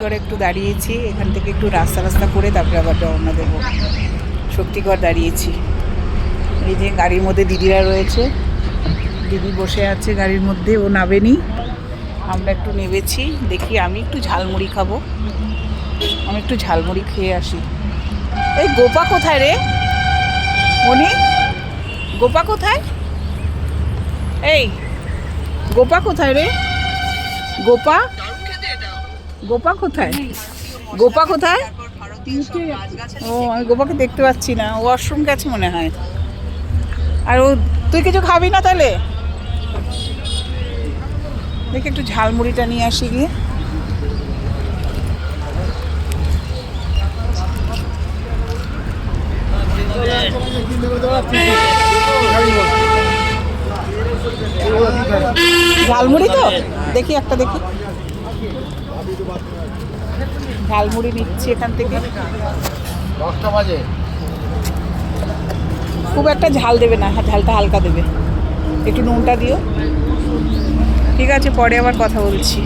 করে একটু দাঁড়িয়েছি, এখান থেকে একটু রাস্তা করে তারপরে আবার রওনা দেবো। শক্তিগড় দাঁড়িয়েছি। এই যে গাড়ির মধ্যে দিদিরা রয়েছে, দিদি বসে আছে গাড়ির মধ্যে, ও নাবেনি, আমরা একটু নেবেছি। দেখি আমি একটু ঝালমুড়ি খাবো, আমি একটু ঝালমুড়ি খেয়ে আসি। এই গোপা কোথায় রে মনি? গোপা কোথায়? এই গোপা কোথায় রে? গোপা গোপা কোথায়? গোপা কোথায়? ও আমি গোপাকে দেখতে পাচ্ছি না, ওয়াশরুম গেছে মনে হয়। আর ও, তুই কিছু খাবি না তাহলে? দেখি একটু ঝালমুড়িটা নিয়ে আসি গিয়ে। ঝালমুড়ি তো দেখি, একটা দেখি। ঝালমুড়ি নিচ্ছি এখান থেকে। 10টা বাজে। খুব একটা ঝাল দেবে না, ঝালটা হালকা দেবে, একটু নুনটা দিও। ঠিক আছে, পরে আবার কথা বলছি।